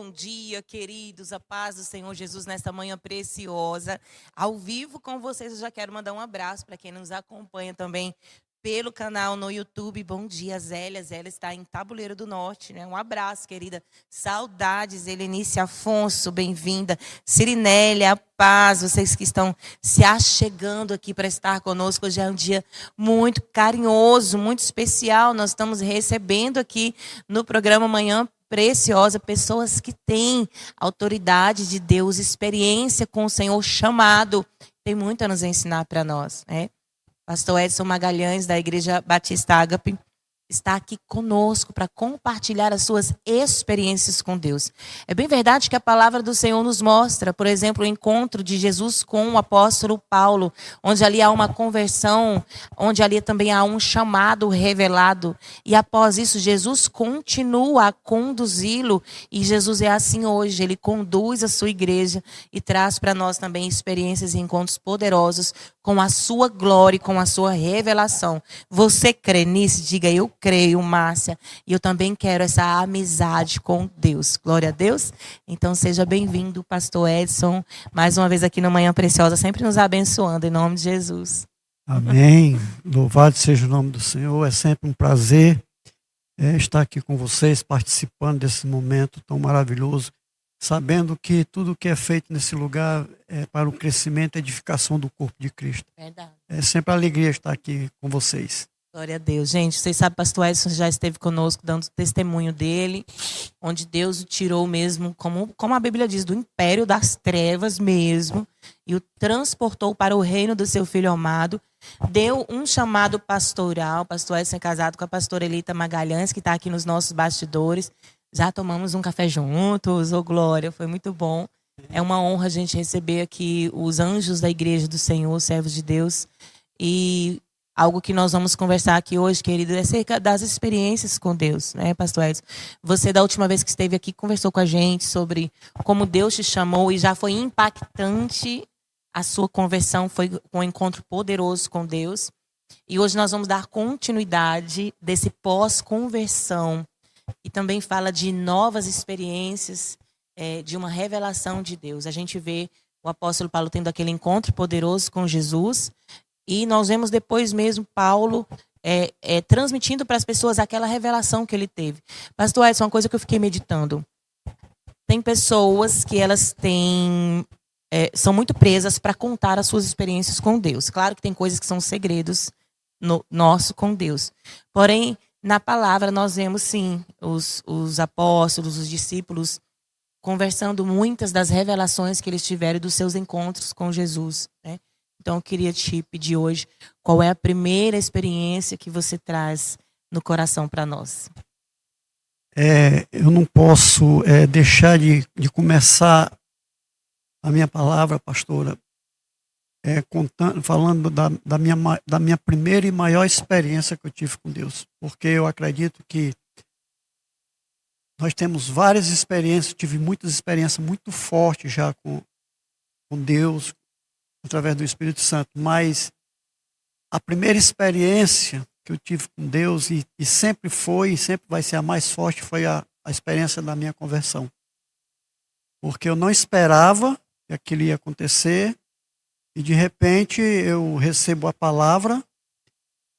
bom dia, queridos. A paz do Senhor Jesus nesta manhã preciosa. Ao vivo com vocês, eu já quero mandar um abraço para quem nos acompanha também pelo canal no YouTube. Bom dia, Zélia. Zélia está em Tabuleiro do Norte, né? Um abraço, querida. Saudades, Helenice Afonso, bem-vinda. Cirinélia, a paz, vocês que estão se achegando aqui para estar conosco. Hoje é um dia muito carinhoso, muito especial. Nós estamos recebendo aqui no programa Manhã Preciosa pessoas que têm autoridade de Deus, experiência com o Senhor, chamado. Tem muito a nos ensinar para nós, né? Pastor Edson Magalhães, da Igreja Batista Ágape, está aqui conosco para compartilhar as suas experiências com Deus. É bem verdade que a palavra do Senhor nos mostra, por exemplo, o encontro de Jesus com o apóstolo Paulo, onde ali há uma conversão, onde ali também há um chamado revelado. E após isso, Jesus continua a conduzi-lo. E Jesus é assim hoje, ele conduz a sua igreja e traz para nós também experiências e encontros poderosos com a sua glória e com a sua revelação. Você crê nisso? Diga, eu creio, Márcia. E eu também quero essa amizade com Deus. Glória a Deus. Então seja bem-vindo, pastor Edson. Mais uma vez aqui no Manhã Preciosa, sempre nos abençoando, em nome de Jesus. Amém. Louvado seja o nome do Senhor. É sempre um prazer estar aqui com vocês, participando desse momento tão maravilhoso, sabendo que tudo que é feito nesse lugar é para o crescimento e edificação do corpo de Cristo. Verdade. É sempre alegria estar aqui com vocês. Glória a Deus. Gente, vocês sabem, pastor Edson já esteve conosco dando testemunho dele, onde Deus o tirou mesmo, como a Bíblia diz, do império das trevas mesmo, e o transportou para o reino do seu Filho amado. Deu um chamado pastoral. Pastor Edson é casado com a pastora Elita Magalhães, que está aqui nos nossos bastidores. Já tomamos um café juntos, ô glória, foi muito bom. É uma honra a gente receber aqui os anjos da igreja do Senhor, servos de Deus. E algo que nós vamos conversar aqui hoje, querido, é acerca das experiências com Deus, né, pastor Edson? Você, da última vez que esteve aqui, conversou com a gente sobre como Deus te chamou e já foi impactante a sua conversão, foi um encontro poderoso com Deus. E hoje nós vamos dar continuidade desse pós-conversão. E também fala de novas experiências, de uma revelação de Deus. A gente vê o apóstolo Paulo tendo aquele encontro poderoso com Jesus. E nós vemos depois mesmo Paulo transmitindo para as pessoas aquela revelação que ele teve. Pastor Edson, uma coisa que eu fiquei meditando. Tem pessoas que elas são muito presas para contar as suas experiências com Deus. Claro que tem coisas que são segredos nosso com Deus. Porém, na palavra nós vemos sim os apóstolos, os discípulos conversando muitas das revelações que eles tiveram dos seus encontros com Jesus, né? Então eu queria te pedir hoje, qual é a primeira experiência que você traz no coração para nós? Eu não posso deixar de começar a minha palavra, pastora, falando da minha primeira e maior experiência que eu tive com Deus. Porque eu acredito que nós temos várias experiências, tive muitas experiências muito fortes já com Deus, através do Espírito Santo. Mas a primeira experiência que eu tive com Deus, e sempre foi, e sempre vai ser a mais forte, foi a experiência da minha conversão. Porque eu não esperava que aquilo ia acontecer, e de repente eu recebo a palavra,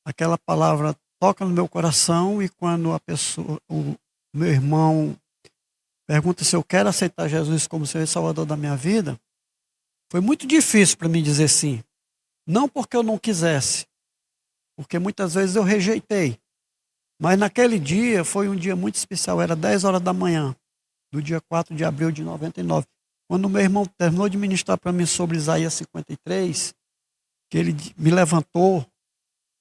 aquela palavra toca no meu coração, e quando o meu irmão pergunta se eu quero aceitar Jesus como Senhor e Salvador da minha vida, foi muito difícil para mim dizer sim. Não porque eu não quisesse, porque muitas vezes eu rejeitei. Mas naquele dia foi um dia muito especial, era 10 horas da manhã, do dia 4 de abril de 99. Quando o meu irmão terminou de ministrar para mim sobre Isaías 53, que ele me levantou,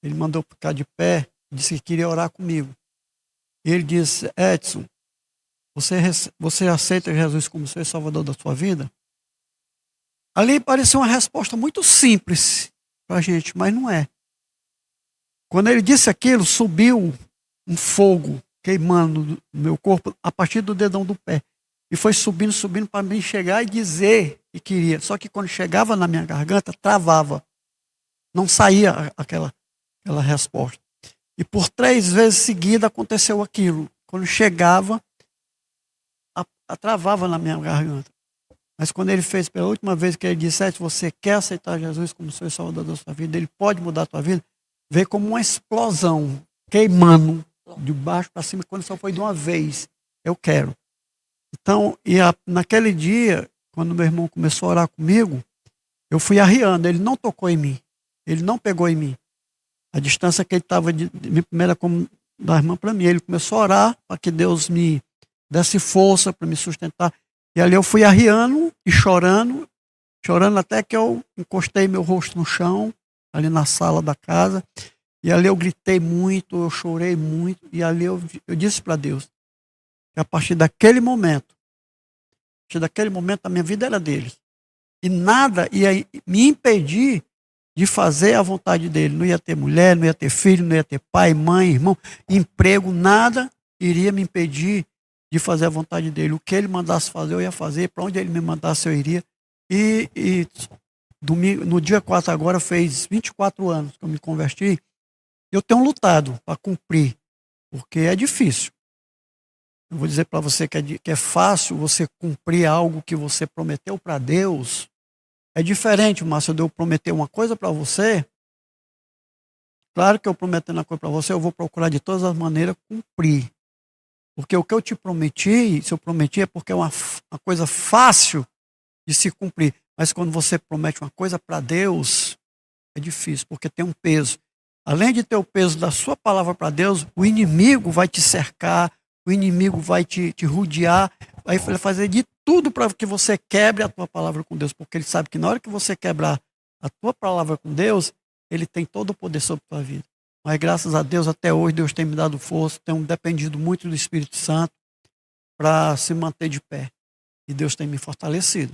ele mandou ficar de pé, disse que queria orar comigo. E ele disse: Edson, você aceita Jesus como Senhor e Salvador da sua vida? Ali parecia uma resposta muito simples para a gente, mas não é. Quando ele disse aquilo, subiu um fogo queimando no meu corpo a partir do dedão do pé. E foi subindo, subindo para mim chegar e dizer que queria. Só que quando chegava na minha garganta, travava. Não saía aquela resposta. E por 3 vezes seguidas aconteceu aquilo. Quando chegava, travava na minha garganta. Mas quando ele fez pela última vez que ele disse, se você quer aceitar Jesus como seu Salvador da sua vida, ele pode mudar a tua vida, veio como uma explosão, queimando de baixo para cima, quando só foi de uma vez. Eu quero. Então, naquele dia, quando meu irmão começou a orar comigo, eu fui arriando, ele não tocou em mim, ele não pegou em mim. A distância que ele estava de minha primeira como da irmã para mim, ele começou a orar para que Deus me desse força para me sustentar. E ali eu fui arriando e chorando até que eu encostei meu rosto no chão, ali na sala da casa. E ali eu gritei muito, eu chorei muito. E ali eu disse para Deus que a partir daquele momento a minha vida era dele. E nada ia me impedir de fazer a vontade dele. Não ia ter mulher, não ia ter filho, não ia ter pai, mãe, irmão, emprego, nada iria me impedir de fazer a vontade dele. O que ele mandasse fazer, eu ia fazer. Para onde ele me mandasse, eu iria. E domingo, no dia 4 agora, fez 24 anos que eu me converti. Eu tenho lutado para cumprir, porque é difícil. Eu vou dizer para você que é fácil você cumprir algo que você prometeu para Deus. É diferente, Márcio, de eu prometer uma coisa para você. Claro que eu prometendo uma coisa para você, eu vou procurar de todas as maneiras cumprir. Porque o que eu te prometi, se eu prometi, é porque é uma coisa fácil de se cumprir. Mas quando você promete uma coisa para Deus, é difícil, porque tem um peso. Além de ter o peso da sua palavra para Deus, o inimigo vai te cercar, o inimigo vai te rodear, vai fazer de tudo para que você quebre a tua palavra com Deus, porque ele sabe que na hora que você quebrar a tua palavra com Deus, ele tem todo o poder sobre a tua vida. Mas graças a Deus, até hoje, Deus tem me dado força, tenho dependido muito do Espírito Santo para se manter de pé. E Deus tem me fortalecido.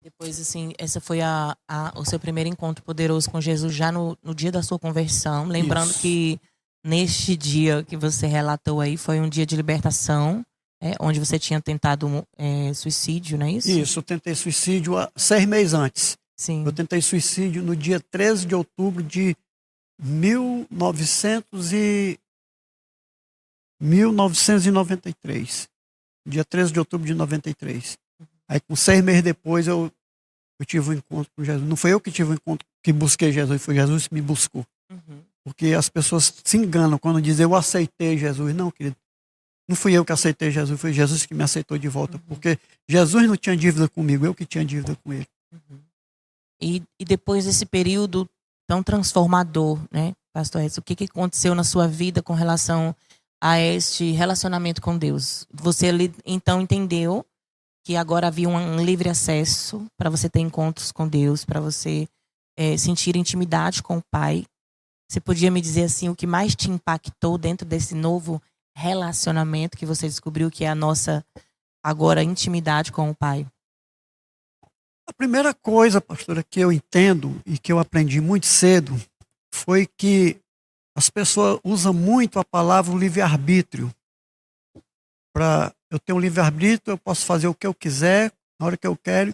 Depois, assim, essa foi o seu primeiro encontro poderoso com Jesus já no dia da sua conversão. Lembrando Isso. que neste dia que você relatou aí foi um dia de libertação, onde você tinha tentado suicídio, não é isso? Isso, eu tentei suicídio há 6 meses antes. Sim. Eu tentei suicídio no dia 13 de outubro de 1993. Dia 13 de outubro de 93. Aí, com 6 meses depois, eu tive um encontro com Jesus. Não foi eu que tive um encontro, que busquei Jesus, foi Jesus que me buscou. Uhum. Porque as pessoas se enganam quando dizem eu aceitei Jesus. Não, querido. Não fui eu que aceitei Jesus, foi Jesus que me aceitou de volta. Porque Jesus não tinha dívida comigo, eu que tinha dívida com ele. Uhum. E depois desse período tão transformador, né, Pastor Edson, o que aconteceu na sua vida com relação a este relacionamento com Deus? Você então entendeu que agora havia um livre acesso para você ter encontros com Deus, para você sentir intimidade com o Pai. Você podia me dizer assim, o que mais te impactou dentro desse novo relacionamento que você descobriu que é a nossa agora intimidade com o Pai? A primeira coisa, pastora, que eu entendo e que eu aprendi muito cedo foi que as pessoas usam muito a palavra livre-arbítrio. Eu tenho um livre-arbítrio, eu posso fazer o que eu quiser, na hora que eu quero,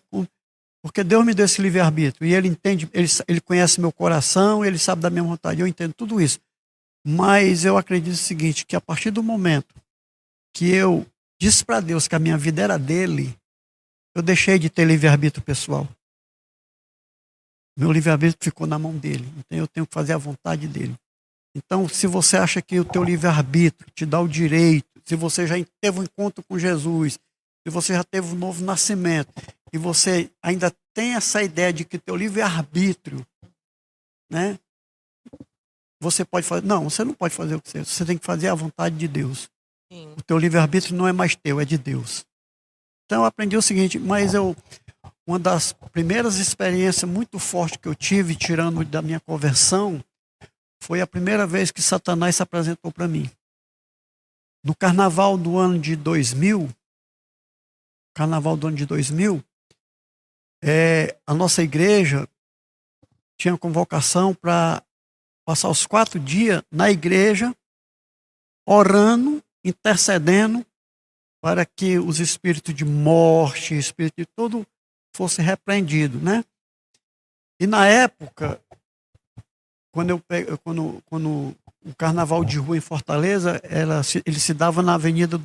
porque Deus me deu esse livre-arbítrio. E Ele entende, ele conhece meu coração, Ele sabe da minha vontade, eu entendo tudo isso. Mas eu acredito o seguinte, que a partir do momento que eu disse para Deus que a minha vida era dele, eu deixei de ter livre-arbítrio pessoal. Meu livre-arbítrio ficou na mão dele. Então eu tenho que fazer a vontade dele. Então, se você acha que o teu livre-arbítrio te dá o direito, se você já teve um encontro com Jesus, se você já teve um novo nascimento, e você ainda tem essa ideia de que teu livre-arbítrio, né? Você pode fazer. Não, você não pode fazer o que você tem que fazer a vontade de Deus. Sim. O teu livre-arbítrio não é mais teu, é de Deus. Então eu aprendi o seguinte, uma das primeiras experiências muito fortes que eu tive, tirando da minha conversão, foi a primeira vez que Satanás se apresentou para mim. No carnaval do ano de 2000, a nossa igreja tinha convocação para passar os 4 dias na igreja, orando, intercedendo, para que os espíritos de morte, espírito de tudo, fosse repreendido, né? E na época, quando o carnaval de rua em Fortaleza, ele se dava na Avenida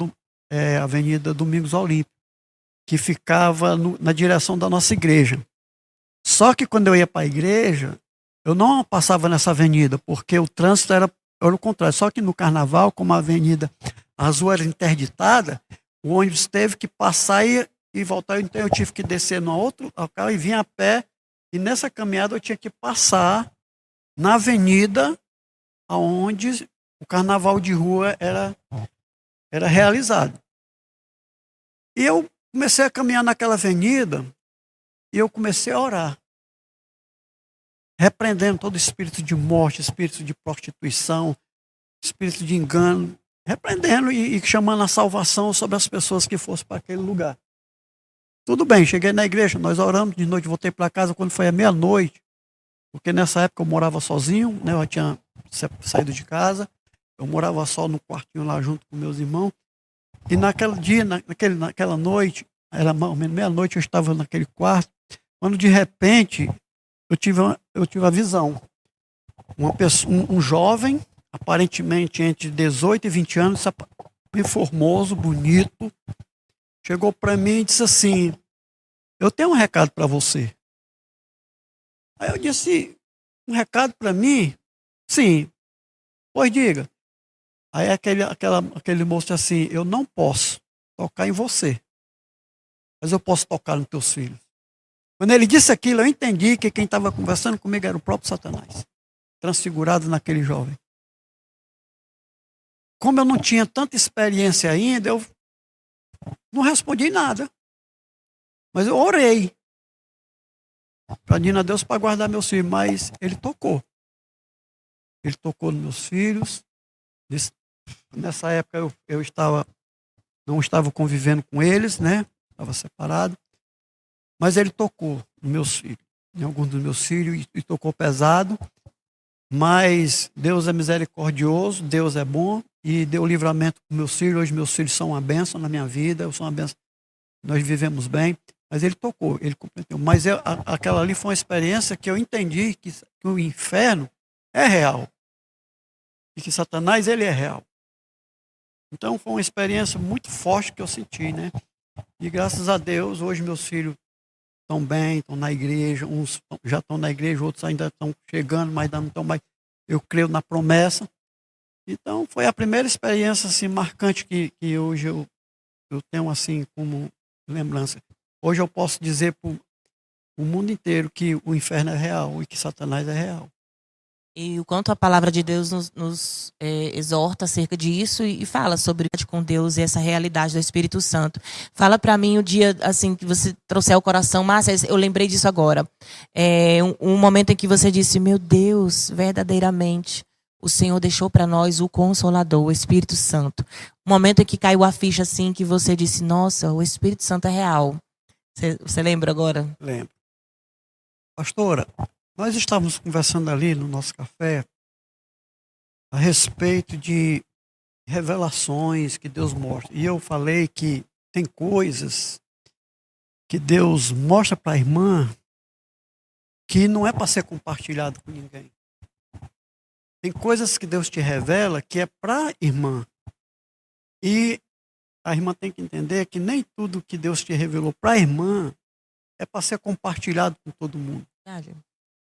a Avenida Domingos Olímpio, que ficava na direção da nossa igreja. Só que quando eu ia para a igreja, eu não passava nessa avenida, porque o trânsito era o contrário. Só que no carnaval, como a avenida, as ruas eram interditadas, o ônibus teve que passar e voltar. Então eu tive que descer no outro local e vir a pé. E nessa caminhada eu tinha que passar na avenida onde o carnaval de rua era realizado. E eu comecei a caminhar naquela avenida e eu comecei a orar, repreendendo todo espírito de morte, espírito de prostituição, espírito de engano, repreendendo e chamando a salvação sobre as pessoas que fossem para aquele lugar. Tudo bem, cheguei na igreja, nós oramos de noite, voltei para casa quando foi à meia-noite, porque nessa época eu morava sozinho, né, eu tinha saído de casa, eu morava só no quartinho lá junto com meus irmãos, e naquele dia, naquela noite, era mais ou menos meia-noite, eu estava naquele quarto, quando de repente eu tive a visão. Um jovem, aparentemente entre 18 e 20 anos, bem formoso, bonito, chegou para mim e disse assim: eu tenho um recado para você. Aí eu disse: um recado para mim? Sim. Pois diga. Aí aquele moço disse assim: eu não posso tocar em você, mas eu posso tocar nos teus filhos. Quando ele disse aquilo, eu entendi que quem estava conversando comigo era o próprio Satanás, transfigurado naquele jovem. Como eu não tinha tanta experiência ainda, eu não respondi nada. Mas eu orei, pedindo a Deus para guardar meus filhos, mas ele tocou. Ele tocou nos meus filhos. Nessa época eu não estava convivendo com eles, né? Estava separado. Mas ele tocou nos meus filhos, em alguns dos meus filhos, e tocou pesado. Mas Deus é misericordioso, Deus é bom, e deu livramento para meus filhos. Hoje meus filhos são uma bênção na minha vida, eu sou uma bênção, nós vivemos bem. Mas ele tocou, ele completou. Mas aquela ali foi uma experiência que eu entendi que o inferno é real. E que Satanás, ele é real. Então foi uma experiência muito forte que eu senti, né? E graças a Deus, hoje meus filhos estão bem, estão na igreja, uns já estão na igreja, outros ainda estão chegando, mas ainda não estão mais. Eu creio na promessa. Então foi a primeira experiência assim, marcante que hoje eu tenho assim como lembrança. Hoje eu posso dizer para o mundo inteiro que o inferno é real e que Satanás é real. E o quanto a palavra de Deus nos exorta acerca disso e fala sobre com Deus e essa realidade do Espírito Santo. Fala para mim o dia assim que você trouxe ao coração, Márcia, eu lembrei disso agora. Um momento em que você disse: meu Deus, verdadeiramente, o Senhor deixou para nós o Consolador, o Espírito Santo. Um momento em que caiu a ficha assim, que você disse: nossa, o Espírito Santo é real. Você lembra agora? Lembro. Pastora, nós estávamos conversando ali no nosso café a respeito de revelações que Deus mostra. E eu falei que tem coisas que Deus mostra para a irmã que não é para ser compartilhado com ninguém. Tem coisas que Deus te revela que é para a irmã. E a irmã tem que entender que nem tudo que Deus te revelou para a irmã é para ser compartilhado com todo mundo.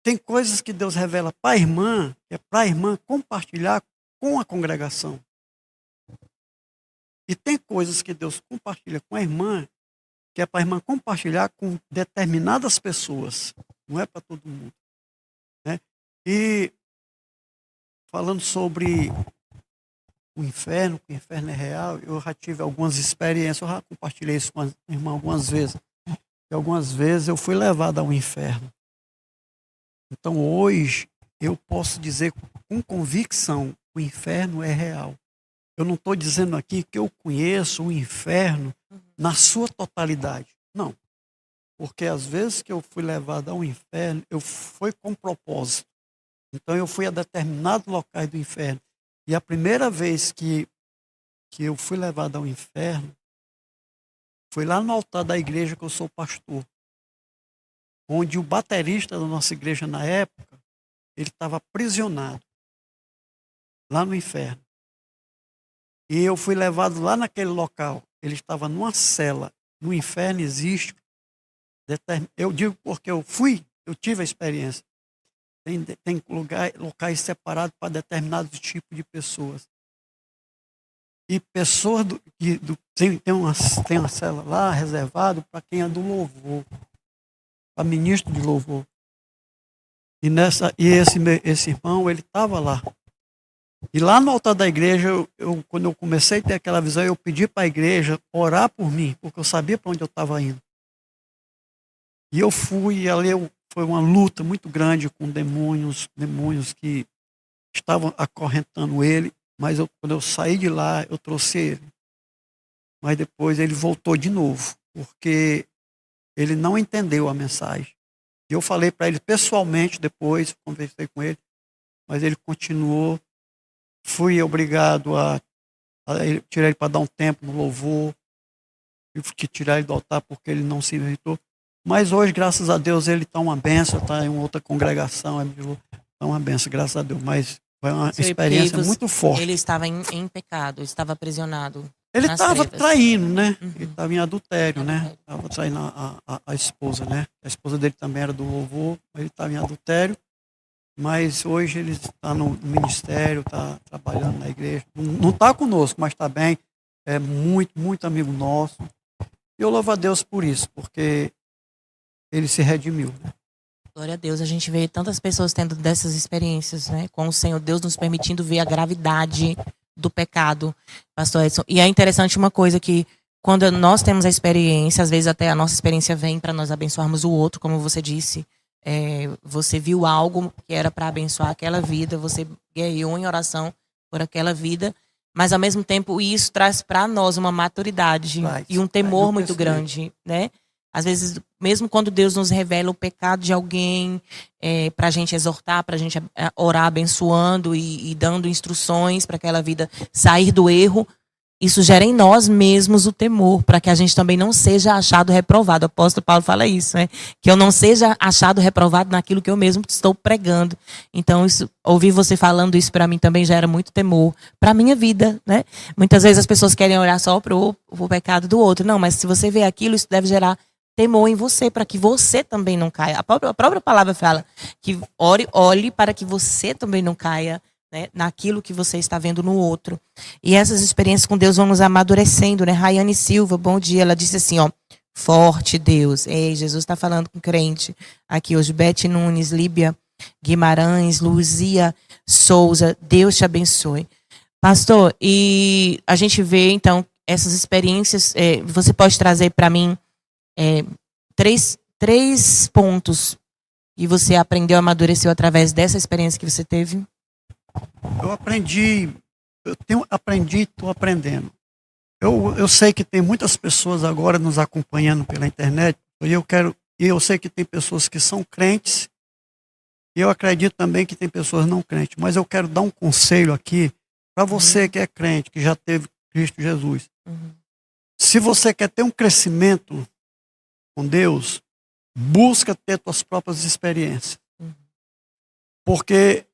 Tem coisas que Deus revela para a irmã, que é para a irmã compartilhar com a congregação. E tem coisas que Deus compartilha com a irmã, que é para a irmã compartilhar com determinadas pessoas. Não é para todo mundo. Né? E falando sobre o inferno, que o inferno é real, eu já tive algumas experiências, eu já compartilhei isso com a irmã algumas vezes. E algumas vezes eu fui levado ao inferno. Então hoje eu posso dizer com convicção: o inferno é real. Eu não estou dizendo aqui que eu conheço o inferno na sua totalidade. Não. Porque às vezes que eu fui levado ao inferno, eu fui com propósito. Então eu fui a determinados locais do inferno. E a primeira vez que eu fui levado ao inferno foi lá no altar da igreja que eu sou pastor. Onde o baterista da nossa igreja na época, ele estava aprisionado lá no inferno. E eu fui levado lá naquele local. Ele estava numa cela. No inferno existe. Eu digo porque eu tive a experiência. Tem locais separados para determinados tipos de pessoas. E pessoas tem uma cela lá reservado para quem é do louvor, para ministro de louvor. E esse irmão, ele estava lá. E lá no altar da igreja, quando eu comecei a ter aquela visão, eu pedi para a igreja orar por mim, porque eu sabia para onde eu estava indo. E eu fui, e ali foi uma luta muito grande com demônios que estavam acorrentando ele, mas quando eu saí de lá, eu trouxe ele. Mas depois ele voltou de novo, porque ele não entendeu a mensagem. E eu falei para ele pessoalmente depois, conversei com ele, mas ele continuou. Fui obrigado a tirar ele para dar um tempo no louvor, e tirar ele do altar porque ele não se irritou. Mas hoje, graças a Deus, ele está uma benção, está em outra congregação, está uma benção, graças a Deus. Mas foi uma experiência muito forte. Ele estava em pecado, estava aprisionado. Ele estava traindo, né? Uhum. Ele estava em adultério, né? Estava traindo a esposa, né? A esposa dele também era do louvor, ele estava em adultério. Mas hoje ele está no ministério, está trabalhando na igreja. Não está conosco, mas está bem. É muito, muito amigo nosso. E eu louvo a Deus por isso, porque ele se redimiu. Glória a Deus, a gente vê tantas pessoas tendo dessas experiências, né? Com o Senhor Deus nos permitindo ver a gravidade do pecado, pastor Edson. E é interessante uma coisa que quando nós temos a experiência, às vezes até a nossa experiência vem para nós abençoarmos o outro, como você disse. Você viu algo que era para abençoar aquela vida, você guerreou em oração por aquela vida, mas ao mesmo tempo isso traz para nós uma maturidade e um temor muito grande, né? Às vezes, mesmo quando Deus nos revela o pecado de alguém, para a gente exortar, para a gente orar abençoando e dando instruções para aquela vida sair do erro, isso gera em nós mesmos o temor, para que a gente também não seja achado reprovado. O apóstolo Paulo fala isso, né? Que eu não seja achado reprovado naquilo que eu mesmo estou pregando. Então, ouvir você falando isso para mim também gera muito temor para a minha vida, né? Muitas vezes as pessoas querem olhar só para o pecado do outro. Não, mas se você vê aquilo, isso deve gerar temor em você, para que você também não caia. A própria palavra fala que olhe para que você também não caia, né, naquilo que você está vendo no outro. E essas experiências com Deus vão nos amadurecendo, né? Rayane Silva, bom dia. Ela disse assim, ó, forte Deus. Ei, Jesus está falando com crente aqui hoje. Beth Nunes, Líbia Guimarães, Luzia Souza, Deus te abençoe. Pastor, e a gente vê, então, essas experiências, você pode trazer para mim três pontos que você aprendeu, amadureceu através dessa experiência que você teve? Eu aprendi, estou aprendendo. Eu sei que tem muitas pessoas agora nos acompanhando pela internet, e eu sei que tem pessoas que são crentes, e eu acredito também que tem pessoas não crentes, mas eu quero dar um conselho aqui para você que é crente, que já teve Cristo Jesus. Se você quer ter um crescimento com Deus, busca ter suas próprias experiências. Porque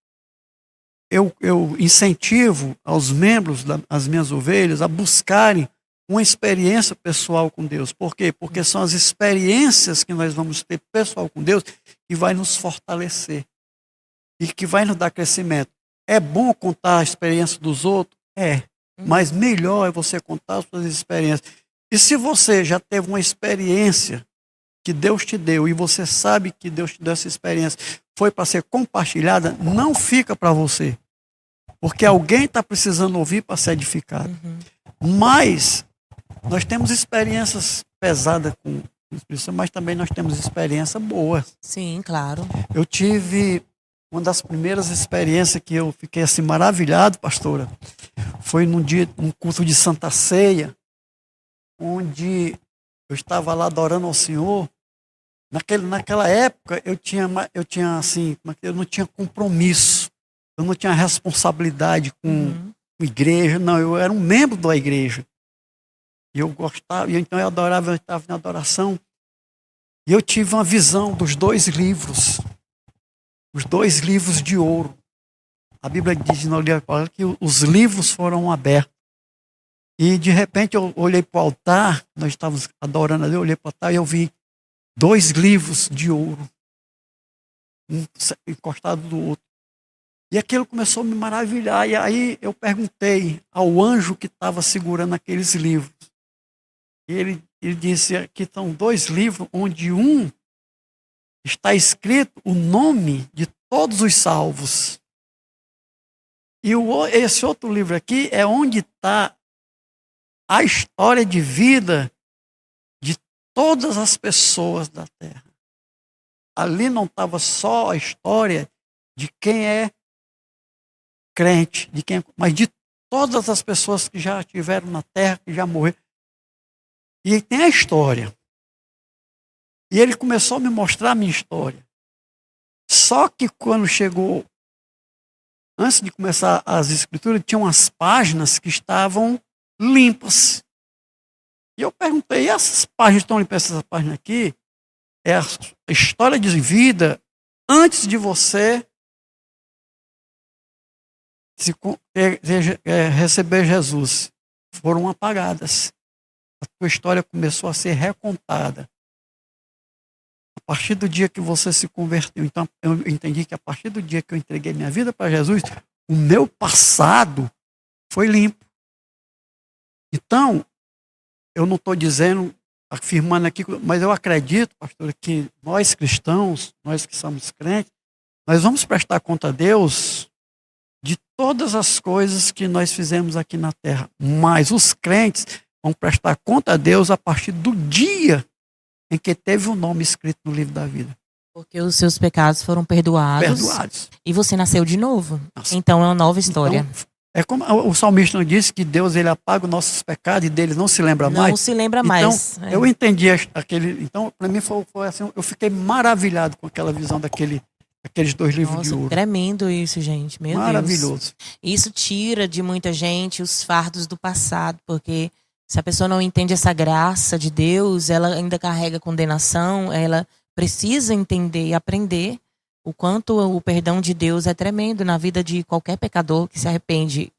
eu incentivo aos membros das minhas ovelhas a buscarem uma experiência pessoal com Deus. Por quê? Porque são as experiências que nós vamos ter pessoal com Deus que vai nos fortalecer e que vai nos dar crescimento. É bom contar a experiência dos outros? Mas melhor é você contar as suas experiências. E se você já teve uma experiência que Deus te deu e você sabe que Deus te deu essa experiência, foi para ser compartilhada, não fica para você. Porque alguém está precisando ouvir para ser edificado. Mas nós temos experiências pesadas com o Espírito Santo, mas também nós temos experiências boas. Sim, claro. Eu tive uma das primeiras experiências que eu fiquei assim maravilhado, pastora, foi num culto de Santa Ceia, onde eu estava lá adorando ao Senhor. Naquela época eu tinha assim, eu não tinha compromisso, eu não tinha responsabilidade com igreja, não, eu era um membro da igreja. E eu gostava, e então eu adorava, eu estava na adoração. E eu tive uma visão dos 2 livros, os 2 livros de ouro. A Bíblia diz no livro que os livros foram abertos. E de repente eu olhei para o altar, nós estávamos adorando ali, eu olhei para o altar e eu vi 2 livros de ouro, um encostado do outro. E aquilo começou a me maravilhar. E aí eu perguntei ao anjo que estava segurando aqueles livros. E ele disse que são 2 livros, onde um está escrito o nome de todos os salvos. E esse outro livro aqui é onde está a história de vida de todas as pessoas da terra. Ali não estava só a história de quem é crente, mas de todas as pessoas que já estiveram na terra, que já morreram. E tem a história. E ele começou a me mostrar a minha história. Só que quando chegou, antes de começar as escrituras, tinha umas páginas que estavam limpas. E eu perguntei, essas páginas estão limpas, essa página aqui é a história de vida antes de você receber Jesus. Foram apagadas. A tua história começou a ser recontada. A partir do dia que você se converteu. Então, eu entendi que a partir do dia que eu entreguei minha vida para Jesus, o meu passado foi limpo. Então, eu não estou dizendo, afirmando aqui, mas eu acredito, pastor, que nós cristãos, nós que somos crentes, nós vamos prestar conta a Deus de todas as coisas que nós fizemos aqui na terra. Mas os crentes vão prestar conta a Deus a partir do dia em que teve o nome escrito no livro da vida. Porque os seus pecados foram perdoados. E você nasceu de novo. Nossa. Então é uma nova história. Então, é como o salmista não disse que Deus ele apaga os nossos pecados e deles não se lembra mais. Não se lembra mais. Então, eu entendi aquele. Então, para mim foi assim, eu fiquei maravilhado com aquela visão aqueles 2 livros de ouro. Tremendo isso, gente. Meu Maravilhoso. Deus. Isso tira de muita gente os fardos do passado, porque se a pessoa não entende essa graça de Deus, ela ainda carrega condenação, ela precisa entender e aprender o quanto o perdão de Deus é tremendo na vida de qualquer pecador que se arrepende.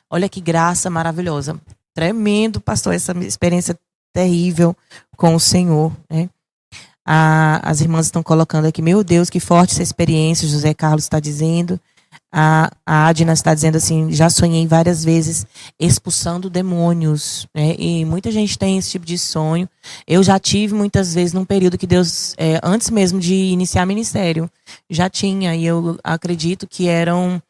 Olha que graça maravilhosa. Tremendo, pastor, essa experiência terrível com o Senhor, né? As irmãs estão colocando aqui, meu Deus, que forte essa experiência, José Carlos está dizendo. A Adna está dizendo assim, já sonhei várias vezes expulsando demônios, né? E muita gente tem esse tipo de sonho. Eu já tive muitas vezes num período que Deus, antes mesmo de iniciar ministério, já tinha, e eu acredito que eram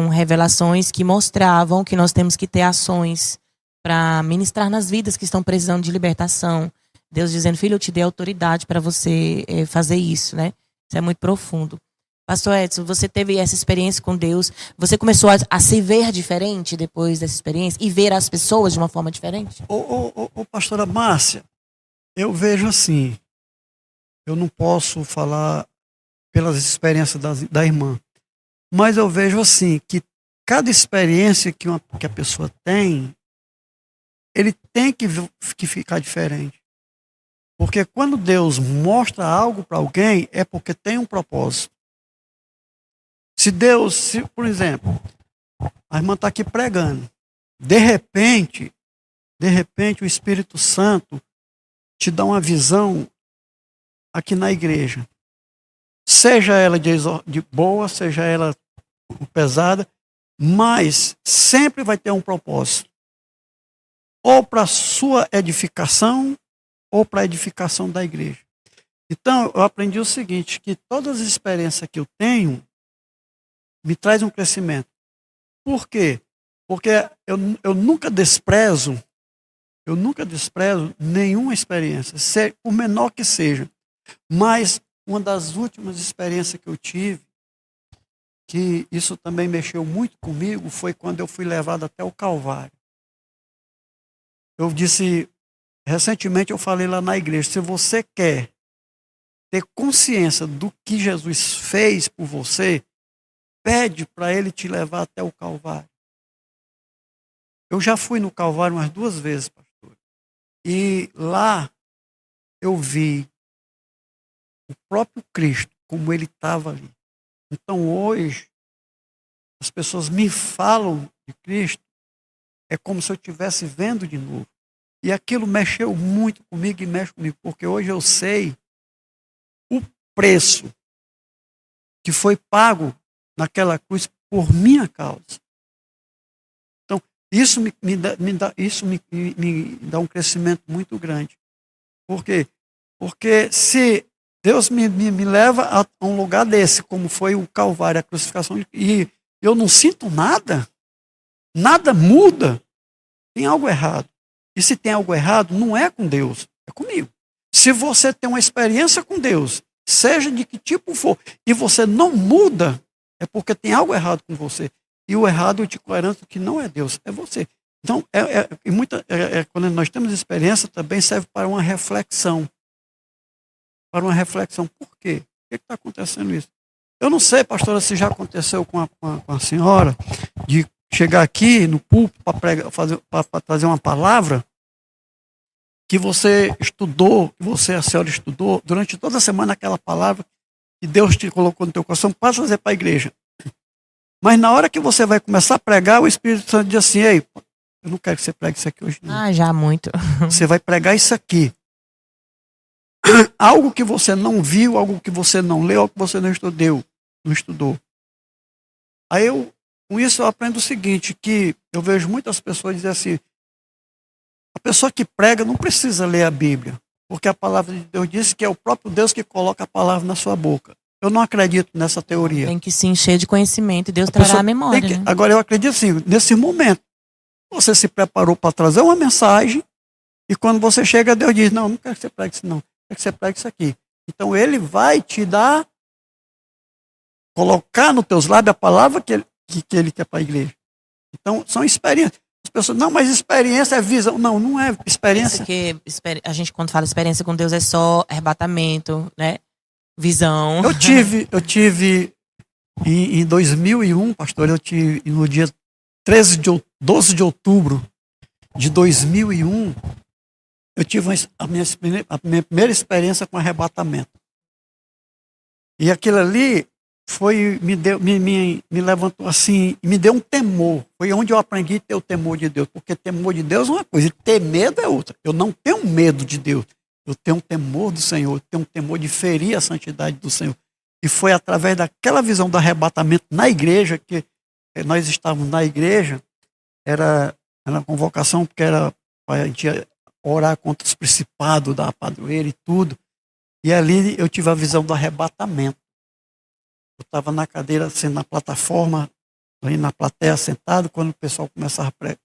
revelações que mostravam que nós temos que ter ações para ministrar nas vidas que estão precisando de libertação. Deus dizendo, filho, eu te dei autoridade para você fazer isso, né? Isso é muito profundo. Pastor Edson, você teve essa experiência com Deus, você começou a se ver diferente depois dessa experiência e ver as pessoas de uma forma diferente? Pastora Márcia, eu vejo assim, eu não posso falar pelas experiências da irmã, mas eu vejo assim, que cada experiência que a pessoa tem, ele tem que ficar diferente. Porque quando Deus mostra algo para alguém, é porque tem um propósito. Por exemplo, a irmã está aqui pregando. De repente, o Espírito Santo te dá uma visão aqui na igreja. Seja ela de boa, seja ela pesada, mas sempre vai ter um propósito. Ou para a sua edificação, ou para a edificação da igreja. Então, eu aprendi o seguinte, que todas as experiências que eu tenho me traz um crescimento. Por quê? Porque eu nunca desprezo nenhuma experiência, por menor que seja. Mas uma das últimas experiências que eu tive, que isso também mexeu muito comigo, foi quando eu fui levado até o Calvário. Eu disse, recentemente eu falei lá na igreja, se você quer ter consciência do que Jesus fez por você, pede para ele te levar até o Calvário. Eu já fui no Calvário umas 2 vezes, pastor. E lá eu vi o próprio Cristo, como ele estava ali. Então hoje, as pessoas me falam de Cristo, é como se eu estivesse vendo de novo. E aquilo mexeu muito comigo e mexe comigo, porque hoje eu sei o preço que foi pago naquela cruz por minha causa. Então, isso me dá um crescimento muito grande. Por quê? Porque se Deus me leva a um lugar desse, como foi o Calvário, a crucificação, e eu não sinto nada, nada muda, tem algo errado. E se tem algo errado, não é com Deus, é comigo. Se você tem uma experiência com Deus, seja de que tipo for, e você não muda, é porque tem algo errado com você. E o errado, eu te garanto que não é Deus, é você. Então, quando nós temos experiência, também serve para uma reflexão. Para uma reflexão. Por quê? Por que está acontecendo isso? Eu não sei, pastora, se já aconteceu com a senhora, de chegar aqui no púlpito para trazer uma palavra que você estudou, a senhora estudou, durante toda a semana aquela palavra que Deus te colocou no teu coração para trazer para a igreja. Mas na hora que você vai começar a pregar, o Espírito Santo diz assim: ei, eu não quero que você pregue isso aqui hoje não. Ah, já muito. Você vai pregar isso aqui. Algo que você não viu, algo que você não leu, algo que você não estudou. Aí com isso eu aprendo o seguinte, que eu vejo muitas pessoas dizer assim: a pessoa que prega não precisa ler a Bíblia, porque a palavra de Deus diz que é o próprio Deus que coloca a palavra na sua boca. Eu não acredito nessa teoria. Tem que se encher de conhecimento e Deus trará a memória. Né? Agora eu acredito assim, nesse momento, você se preparou para trazer uma mensagem e quando você chega, Deus diz: não quero que você pregue isso não, quero que você pregue isso aqui. Então ele vai te dar, colocar nos teus lábios a palavra que ele quer para a igreja. Então são experiências. As pessoas, não, mas experiência é visão. Não, não é experiência. Que a gente, quando fala experiência com Deus, é só arrebatamento, né? Visão. Eu tive em 2001, pastor, no dia 12 de outubro de 2001, eu tive a minha primeira experiência com arrebatamento. E aquilo ali me levantou assim, me deu um temor. Foi onde eu aprendi a ter o temor de Deus. Porque temor de Deus é uma coisa, e ter medo é outra. Eu não tenho medo de Deus. Eu tenho um temor do Senhor, eu tenho um temor de ferir a santidade do Senhor. E foi através daquela visão do arrebatamento na igreja, que nós estávamos na igreja, era uma convocação, porque era para a gente orar contra os principados da padroeira e tudo. E ali eu tive a visão do arrebatamento. Eu estava na cadeira, assim, na plataforma, ali na plateia sentado, quando o pessoal começava a pregar.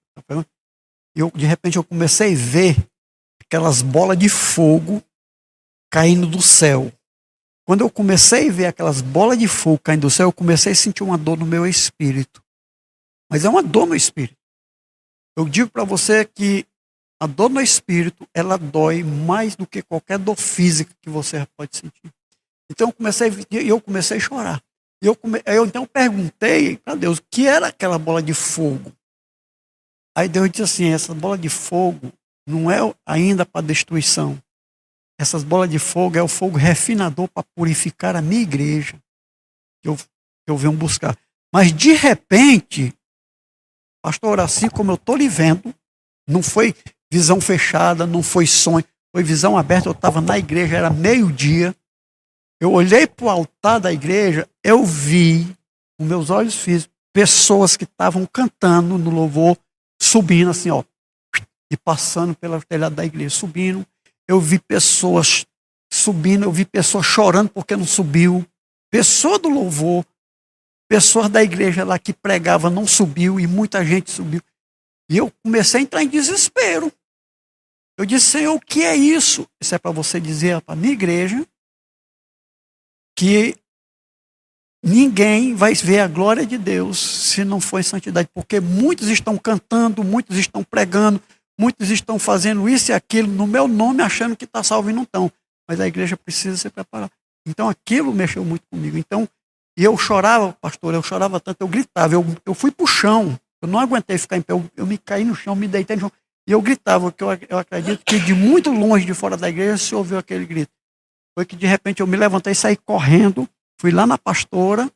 E de repente eu comecei a ver aquelas bolas de fogo caindo do céu. Quando eu comecei a ver aquelas bolas de fogo caindo do céu, eu comecei a sentir uma dor no meu espírito. Mas é uma dor no espírito. Eu digo para você que a dor no espírito, ela dói mais do que qualquer dor física que você pode sentir. Então eu comecei a chorar. Eu então perguntei para Deus o que era aquela bola de fogo. Aí Deus disse assim: essa bola de fogo não é ainda para destruição. Essas bolas de fogo é o fogo refinador para purificar a minha igreja. Que eu venho buscar. Mas de repente, pastor, assim como eu estou lhe vendo, não foi visão fechada, não foi sonho, foi visão aberta. Eu estava na igreja, era meio-dia. Eu olhei para o altar da igreja, eu vi, com meus olhos físicos, pessoas que estavam cantando no louvor, subindo assim, ó, e passando pela telhada da igreja, subindo. Eu vi pessoas subindo, eu vi pessoas chorando porque não subiu. Pessoa do louvor, pessoas da igreja lá que pregava não subiu e muita gente subiu. E eu comecei a entrar em desespero. Eu disse: Senhor, o que é isso? Isso é para você dizer para a minha igreja que ninguém vai ver a glória de Deus se não for em santidade, porque muitos estão cantando, muitos estão pregando, muitos estão fazendo isso e aquilo no meu nome, achando que está salvo e não estão. Mas a igreja precisa se preparar. Então aquilo mexeu muito comigo. Então, e eu chorava, pastor, eu chorava tanto, eu gritava, eu fui para o chão, eu não aguentei ficar em pé, eu me caí no chão, me deitei no chão, e eu gritava, porque eu acredito que de muito longe de fora da igreja se ouviu aquele grito. Foi que de repente eu me levantei, saí correndo, fui lá na pastora,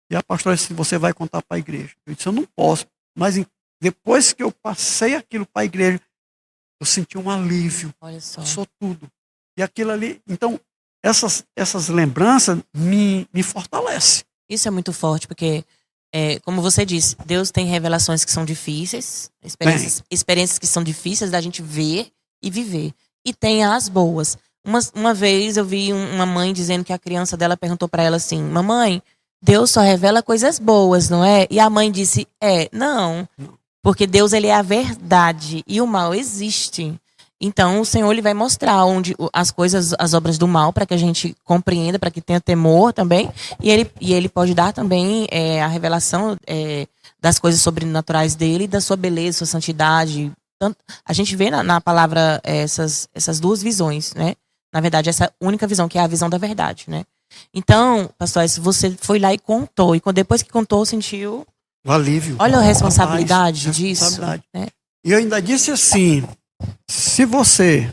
e a pastora disse: você vai contar para a igreja. Eu disse: eu não posso. Mas depois que eu passei aquilo para a igreja, eu senti um alívio. Olha só. Passou tudo. E aquilo ali, então, essas lembranças me fortalecem. Isso é muito forte, porque, como você disse, Deus tem revelações que são difíceis, experiências que são difíceis da gente ver e viver. E tem as boas. Uma vez eu vi uma mãe dizendo que a criança dela perguntou para ela assim: mamãe, Deus só revela coisas boas, não é? E a mãe disse: não. Porque Deus, ele é a verdade e o mal existe. Então, o Senhor, ele vai mostrar onde as coisas, as obras do mal, para que a gente compreenda, para que tenha temor também. E ele pode dar também a revelação das coisas sobrenaturais dele, da sua beleza, sua santidade. Tanto, a gente vê na palavra essas duas visões, né? Na verdade, essa única visão, que é a visão da verdade, né? Então, pastor, você foi lá e contou. E depois que contou, sentiu... O alívio. Olha a responsabilidade disso. Responsabilidade. Né? E eu ainda disse assim, se você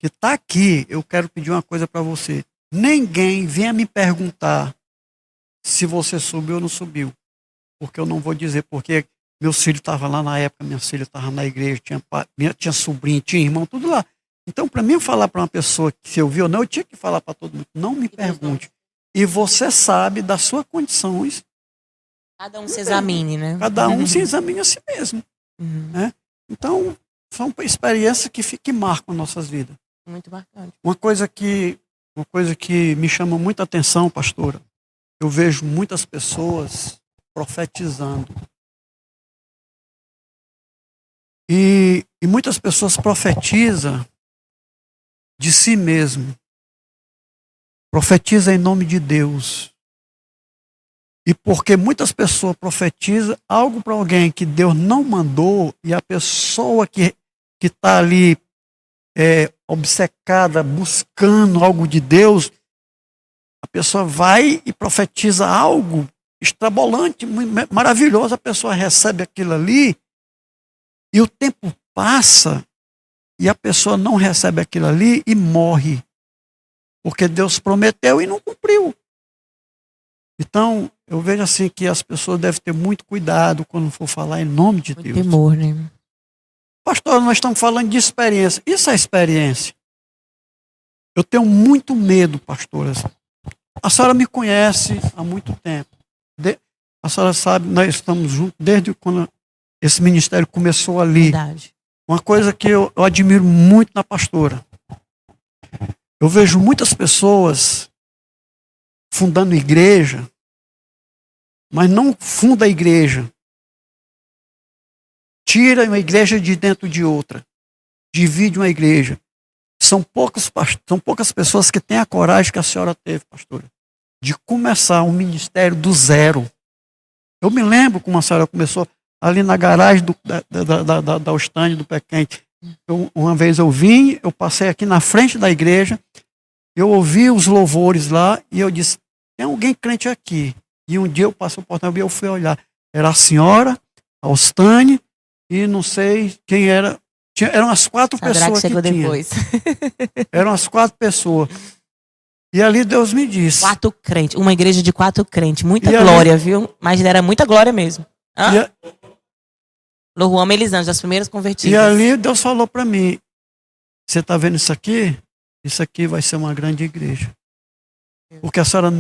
que está aqui, eu quero pedir uma coisa para você. Ninguém venha me perguntar se você subiu ou não subiu. Porque eu não vou dizer, porque meus filhos estavam lá na época, minhas filhas estavam na igreja, tinha sobrinho, tinha irmão, tudo lá. Então, para mim falar para uma pessoa que se eu vi ou não, eu tinha que falar para todo mundo. Não me pergunte. E você sabe das suas condições. Cada um se examine, né? Cada um se examine a si mesmo. Né? Então, são experiências que marcam nossas vidas. Muito marcante. Uma coisa que me chama muita atenção, pastora, eu vejo muitas pessoas profetizando. E muitas pessoas profetizam de si mesmo. Profetiza em nome de Deus. E porque muitas pessoas profetizam algo para alguém que Deus não mandou, e a pessoa que está ali obcecada, buscando algo de Deus, a pessoa vai e profetiza algo extrabolante, maravilhoso, a pessoa recebe aquilo ali, e o tempo passa, e a pessoa não recebe aquilo ali e morre. Porque Deus prometeu e não cumpriu. Então, eu vejo assim que as pessoas devem ter muito cuidado quando for falar em nome de Deus. Temor, né? Pastor, nós estamos falando de experiência. Isso é experiência. Eu tenho muito medo, pastoras. A senhora me conhece há muito tempo. A senhora sabe, nós estamos juntos desde quando esse ministério começou ali. Verdade. Uma coisa que eu admiro muito na pastora. Eu vejo muitas pessoas fundando igreja, mas não funda a igreja. Tira uma igreja de dentro de outra. Divide uma igreja. São poucas pessoas que têm a coragem que a senhora teve, pastora, de começar um ministério do zero. Eu me lembro como a senhora começou ali na garagem da Ostânia, do Pé Quente. Uma vez eu vim, eu passei aqui na frente da igreja, eu ouvi os louvores lá e eu disse, tem alguém crente aqui. E um dia eu passei o portão e eu fui olhar. Era a senhora, a Ostânia e não sei quem era. Eram as 4 pessoas que tinha. Depois. Eram as 4 pessoas. E ali Deus me disse. 4 crentes, uma igreja de 4 crentes. Muita E glória, ali, viu? Mas era muita glória mesmo. Hã? Lojuan Melisandre, as primeiras convertidas. E ali Deus falou para mim, você está vendo isso aqui? Isso aqui vai ser uma grande igreja. Porque a senhora,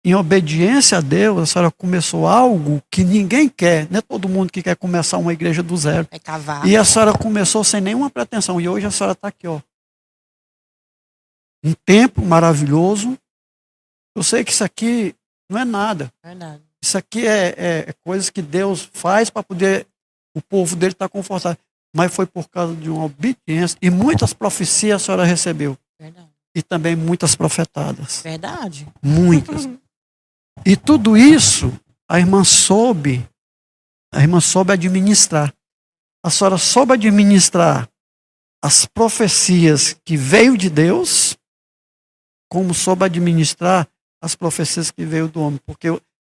em obediência a Deus, a senhora começou algo que ninguém quer. Não é todo mundo que quer começar uma igreja do zero. É cavar. E a senhora começou sem nenhuma pretensão. E hoje a senhora está aqui, ó. Um templo maravilhoso. Eu sei que isso aqui não é nada. Verdade. Isso aqui é coisas que Deus faz para poder o povo dele estar confortável. Mas foi por causa de uma obediência. E muitas profecias a senhora recebeu. Verdade. E também muitas profetadas. Verdade. Muitas. E tudo isso a irmã soube administrar. A senhora soube administrar as profecias que veio de Deus, como soube administrar as profecias que veio do homem. Porque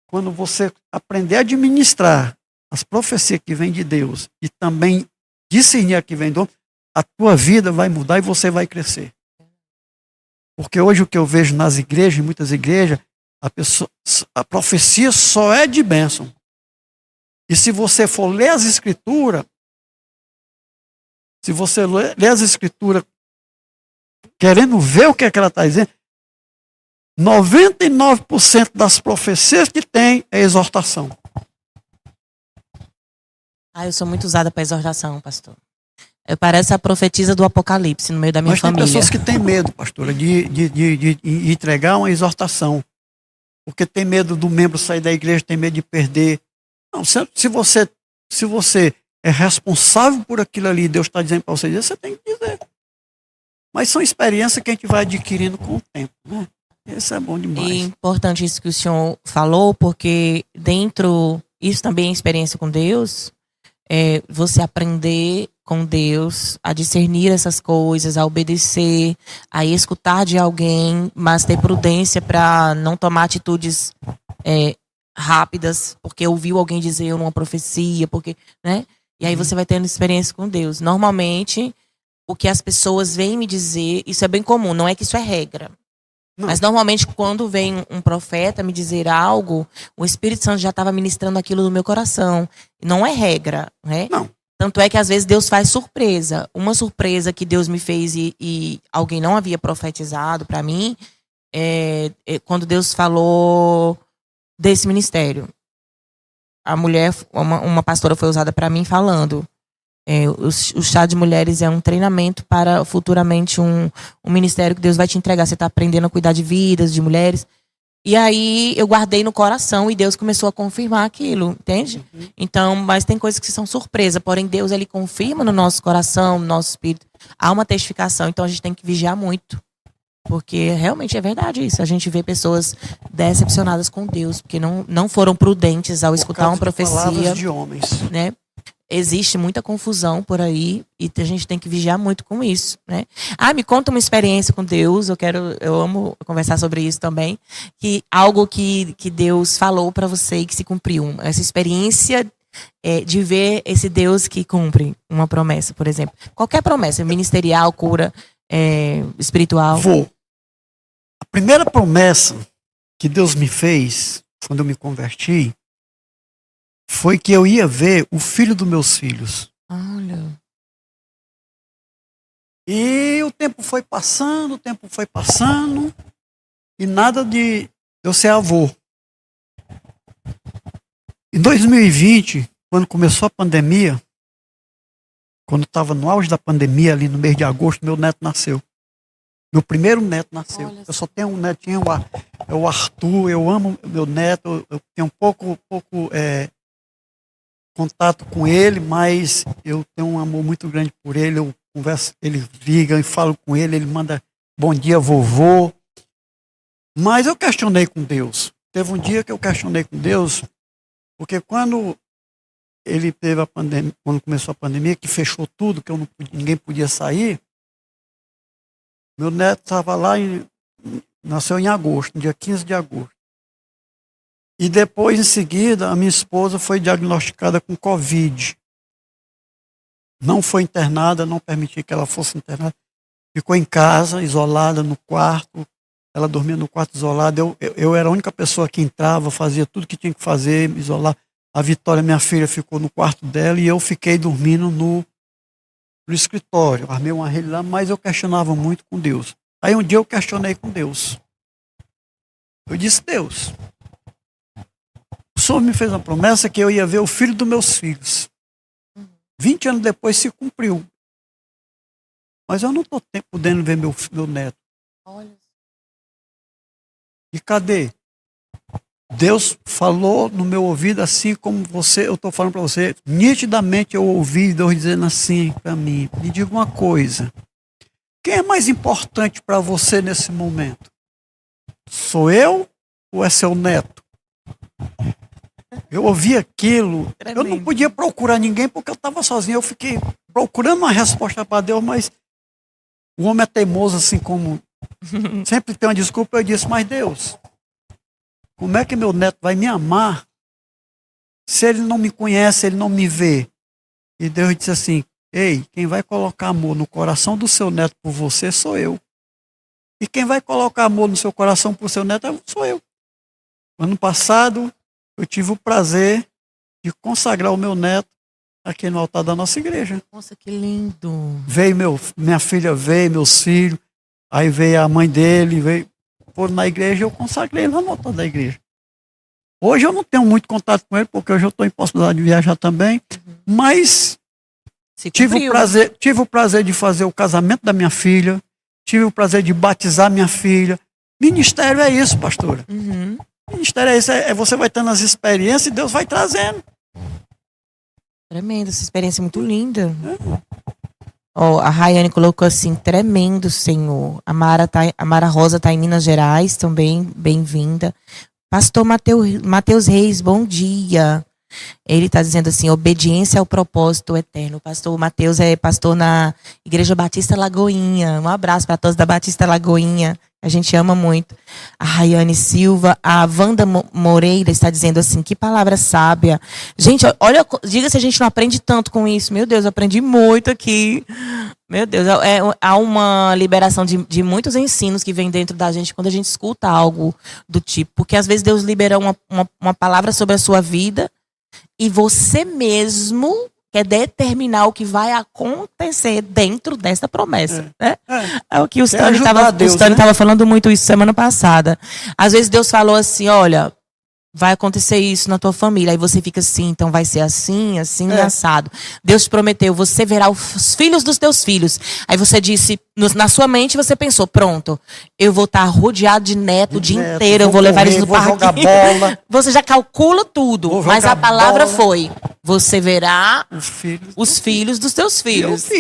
quando você aprender a administrar as profecias que vêm de Deus e também discernir a que vem do homem, a tua vida vai mudar e você vai crescer. Porque hoje o que eu vejo nas igrejas, em muitas igrejas, A profecia só é de bênção. E se você for ler as escrituras, se você ler as escrituras querendo ver o que é que ela está dizendo, 99% das profecias que tem é exortação. Eu sou muito usada para exortação, pastor. Eu pareço a profetisa do Apocalipse no meio da minha família. Mas tem pessoas que têm medo, pastora, de entregar uma exortação. Porque tem medo do membro sair da igreja, tem medo de perder. Não, se você é responsável por aquilo ali, Deus está dizendo para você dizer, você tem que dizer. Mas são experiências que a gente vai adquirindo com o tempo, né? Isso é bom demais. E importante isso que o senhor falou, porque isso também é experiência com Deus, você aprender com Deus a discernir essas coisas, a obedecer, a escutar de alguém, mas ter prudência para não tomar atitudes rápidas, porque ouviu alguém dizer uma profecia, né? E aí você vai tendo experiência com Deus. Normalmente, o que as pessoas vêm me dizer, isso é bem comum, não é que isso é regra. Não. Mas normalmente quando vem um profeta me dizer algo, o Espírito Santo já estava ministrando aquilo no meu coração. Não é regra, né? Não. Tanto é que às vezes Deus faz surpresa. Uma surpresa que Deus me fez e alguém não havia profetizado para mim, quando Deus falou desse ministério. A mulher, uma pastora foi usada para mim falando. O chá de mulheres é um treinamento para futuramente um ministério que Deus vai te entregar. Você está aprendendo a cuidar de vidas, de mulheres. E aí eu guardei no coração e Deus começou a confirmar aquilo, entende? Uhum. Então, mas tem coisas que são surpresa. Porém, Deus, ele confirma no nosso coração, no nosso espírito. Há uma testificação, então a gente tem que vigiar muito. Porque realmente é verdade isso. A gente vê pessoas decepcionadas com Deus, porque não foram prudentes ao escutar uma profecia. Palavras de homens. Né? Existe muita confusão por aí e a gente tem que vigiar muito com isso, né? Me conta uma experiência com Deus. Eu amo conversar sobre isso também. Algo que Deus falou para você e que se cumpriu. Essa experiência de ver esse Deus que cumpre uma promessa, por exemplo. Qualquer promessa, ministerial, cura, espiritual. A primeira promessa que Deus me fez quando eu me converti foi que eu ia ver o filho dos meus filhos. Olha. E o tempo foi passando, e nada de eu ser avô. Em 2020, quando começou a pandemia, quando estava no auge da pandemia, ali no mês de agosto, meu neto nasceu. Meu primeiro neto nasceu. Olha, eu só tenho um netinho, é o Arthur. Eu amo meu neto, eu tenho um pouco contato com ele, mas eu tenho um amor muito grande por ele. Eu converso, ele liga e falo com ele, ele manda bom dia, vovô. Mas eu questionei com Deus. Teve um dia que eu questionei com Deus, porque quando ele teve a pandemia, quando começou a pandemia, que fechou tudo, que ninguém podia sair, meu neto estava lá, nasceu em agosto, no dia 15 de agosto. E depois, em seguida, a minha esposa foi diagnosticada com Covid. Não foi internada, não permiti que ela fosse internada. Ficou em casa, isolada, no quarto. Ela dormia no quarto isolada. Eu era a única pessoa que entrava, fazia tudo que tinha que fazer, me isolar. A Vitória, minha filha, ficou no quarto dela e eu fiquei dormindo no escritório. Armei uma rede lá, mas eu questionava muito com Deus. Aí um dia eu questionei com Deus. Eu disse, Deus, o Senhor me fez uma promessa que eu ia ver o filho dos meus filhos. 20 anos depois se cumpriu. Mas eu não estou podendo ver meu neto. Olha. E cadê? Deus falou no meu ouvido assim como eu estou falando para você. Nitidamente eu ouvi Deus dizendo assim para mim. Me diga uma coisa. Quem é mais importante para você nesse momento? Sou eu ou é seu neto? Eu ouvi aquilo. Tremendo. Eu não podia procurar ninguém porque eu estava sozinho. Eu fiquei procurando uma resposta para Deus, mas o homem é teimoso assim como... Sempre tem uma desculpa. Eu disse, mas Deus, como é que meu neto vai me amar se ele não me conhece, ele não me vê? E Deus disse assim, ei, quem vai colocar amor no coração do seu neto por você sou eu. E quem vai colocar amor no seu coração por seu neto sou eu. Ano passado, eu tive o prazer de consagrar o meu neto aqui no altar da nossa igreja. Nossa, que lindo. Minha filha veio, meus filhos, aí veio a mãe dele, foram na igreja e eu consagrei lá no altar da igreja. Hoje eu não tenho muito contato com ele, porque hoje eu estou em possibilidade de viajar também, mas tive o prazer de fazer o casamento da minha filha, tive o prazer de batizar minha filha. Ministério é isso, pastora. Ministério é isso, você vai tendo as experiências e Deus vai trazendo. Tremendo, essa experiência é muito linda. A Rayane colocou assim, tremendo, Senhor. A Mara Rosa está em Minas Gerais também, bem-vinda. Pastor Mateus Reis, bom dia. Ele está dizendo assim, obediência ao propósito eterno. O pastor Mateus é pastor na Igreja Batista Lagoinha. Um abraço para todos da Batista Lagoinha. A gente ama muito. A Rayane Silva, a Wanda Moreira está dizendo assim, que palavra sábia. Gente, olha, diga se a gente não aprende tanto com isso. Meu Deus, eu aprendi muito aqui. Meu Deus, há uma liberação de muitos ensinos que vem dentro da gente quando a gente escuta algo do tipo. Porque às vezes Deus libera uma palavra sobre a sua vida e você mesmo quer determinar o que vai acontecer dentro dessa promessa. Né? É o que o Stanley estava falando muito isso semana passada. Às vezes Deus falou assim, olha, vai acontecer isso na tua família. Aí você fica assim, então vai ser assim, assim, assado. Deus te prometeu, você verá os filhos dos teus filhos. Aí você disse, na sua mente você pensou, pronto, eu vou estar rodeado de neto o dia inteiro, eu vou levar eles no parque. Jogar bola. Você já calcula tudo, mas a palavra foi, você verá os filhos dos teus filhos.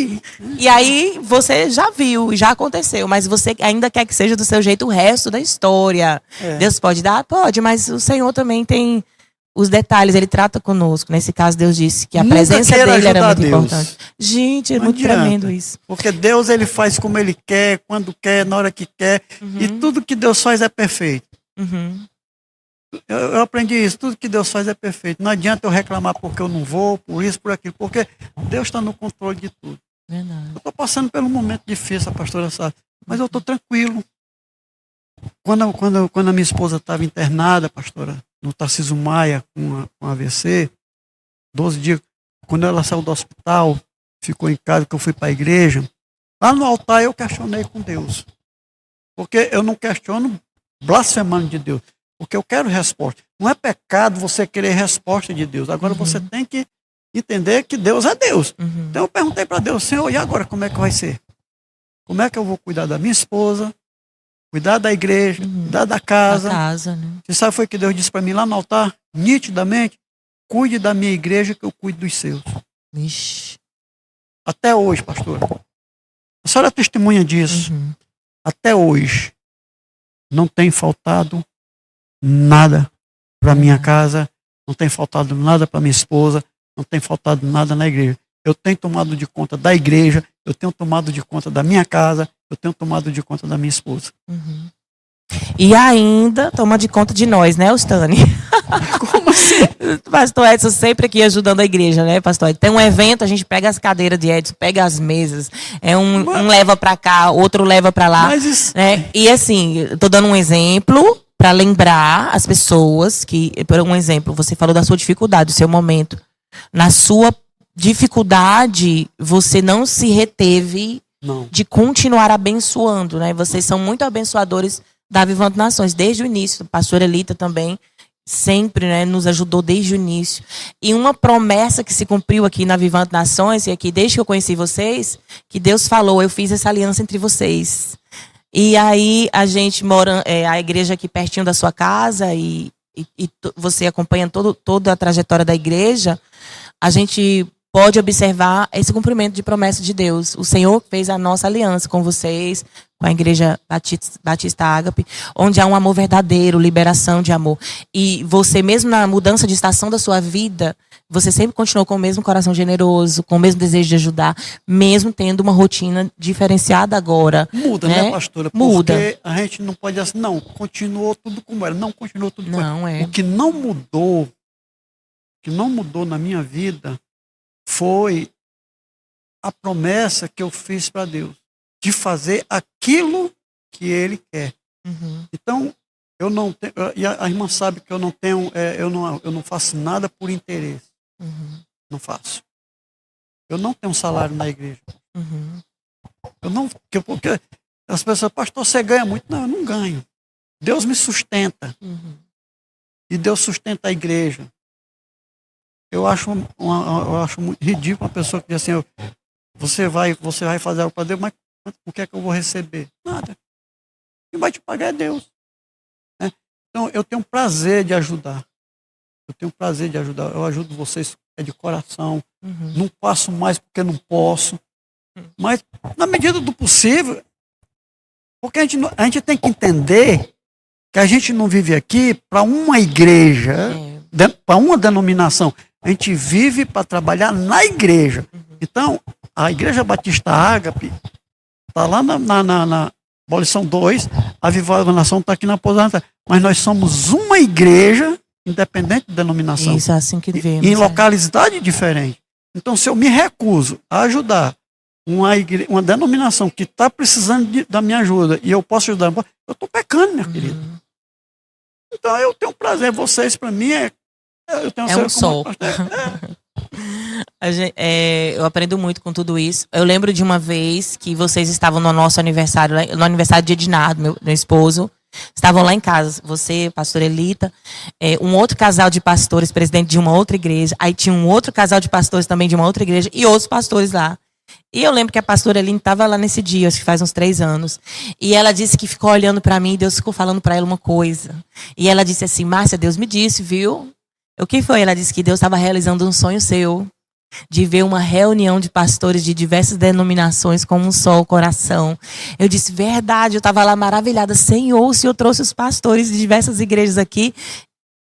E aí você já viu, já aconteceu, mas você ainda quer que seja do seu jeito o resto da história. Deus pode dar? Pode, mas o Senhor também tem os detalhes, ele trata conosco. Nesse caso, Deus disse que a presença dele era muito importante. Gente, é muito tremendo isso. Porque Deus, ele faz como ele quer, quando quer, na hora que quer. E tudo que Deus faz é perfeito. Eu aprendi isso, tudo que Deus faz é perfeito. Não adianta eu reclamar porque eu não vou, por isso, por aquilo, porque Deus está no controle de tudo. Verdade. Eu estou passando por um momento difícil, a pastora sabe, mas eu estou tranquilo. Quando a minha esposa estava internada, pastora, no Tarcísio Maia, com AVC, 12 dias, quando ela saiu do hospital, ficou em casa, que eu fui para a igreja, lá no altar eu questionei com Deus. Porque eu não questiono blasfemando de Deus, porque eu quero resposta. Não é pecado você querer resposta de Deus. Agora você tem que entender que Deus é Deus. Então eu perguntei para Deus, Senhor, e agora como é que vai ser? Como é que eu vou cuidar da minha esposa? Cuidar da igreja, cuidar da casa. Né? Você sabe foi que Deus disse para mim lá no altar, nitidamente, cuide da minha igreja que eu cuido dos seus. Ixi. Até hoje, pastor. A senhora é testemunha disso. Até hoje, não tem faltado nada para minha casa, não tem faltado nada para minha esposa, não tem faltado nada na igreja. Eu tenho tomado de conta da igreja, eu tenho tomado de conta da minha casa, eu tenho tomado de conta da minha esposa. E ainda toma de conta de nós, né, Ostani? Como assim? Pastor Edson sempre aqui ajudando a igreja, né, pastor Edson? Tem um evento, a gente pega as cadeiras de Edson, pega as mesas, um leva para cá, outro leva para lá. Né? E assim, tô dando um exemplo para lembrar as pessoas que, por um exemplo, você falou da sua dificuldade, do seu momento. Na sua dificuldade, você não se reteve de continuar abençoando, né? Vocês são muito abençoadores da Avivando Nações, desde o início. A pastora Elita também sempre, né, nos ajudou desde o início. E uma promessa que se cumpriu aqui na Avivando Nações, e aqui desde que eu conheci vocês, que Deus falou, eu fiz essa aliança entre vocês. E aí a gente mora, a igreja aqui pertinho da sua casa, e você acompanha toda a trajetória da igreja, a gente pode observar esse cumprimento de promessa de Deus. O Senhor fez a nossa aliança com vocês, com a Igreja Batista Ágape, onde há um amor verdadeiro, liberação de amor. E você mesmo na mudança de estação da sua vida, você sempre continuou com o mesmo coração generoso, com o mesmo desejo de ajudar, mesmo tendo uma rotina diferenciada agora. Muda, né, pastora? Muda. Porque a gente não pode dizer assim, não, continuou tudo como era. Não, continuou tudo como era. É. O que não mudou na minha vida foi a promessa que eu fiz para Deus, de fazer aquilo que Ele quer. Então, Eu não tenho, e a irmã sabe que eu não tenho, eu não faço nada por interesse. Uhum. Não faço. Eu não tenho salário na igreja. Uhum. Eu não, porque as pessoas, pastor, você ganha muito. Não, eu não ganho. Deus me sustenta. Uhum. E Deus sustenta a igreja. Eu acho muito ridículo uma pessoa que diz assim, você vai fazer algo para Deus, mas o que é que eu vou receber? Nada. Quem vai te pagar é Deus. Né? Então, eu tenho prazer de ajudar. Eu ajudo vocês de coração. Uhum. Não faço mais porque não posso. Mas, na medida do possível, porque a gente tem que entender que a gente não vive aqui para uma igreja, para uma denominação. A gente vive para trabalhar na igreja. Então, a Igreja Batista Ágape está lá na abolição 2, a Viva a Nação está aqui na Aposentadoria. Mas nós somos uma igreja, independente de denominação. Isso, é assim que vemos. Em localidade diferente. Então, se eu me recuso a ajudar uma denominação que está precisando da minha ajuda e eu posso ajudar, eu estou pecando, minha querida. Então, eu tenho prazer. Vocês, para mim, eu tenho um sol. Eu aprendo muito com tudo isso. Eu lembro de uma vez que vocês estavam no nosso aniversário, no aniversário de Edinardo, meu esposo. Estavam lá em casa, você, pastor Elita, um outro casal de pastores, presidente de uma outra igreja. Aí tinha um outro casal de pastores também de uma outra igreja e outros pastores lá. E eu lembro que a pastora Eline estava lá nesse dia, acho que faz uns 3 anos. E ela disse que ficou olhando para mim e Deus ficou falando para ela uma coisa. E ela disse assim, Márcia, Deus me disse, viu? O que foi? Ela disse que Deus estava realizando um sonho seu. De ver uma reunião de pastores de diversas denominações com um só coração. Eu disse, verdade, eu estava lá maravilhada. Senhor, o Senhor trouxe os pastores de diversas igrejas aqui.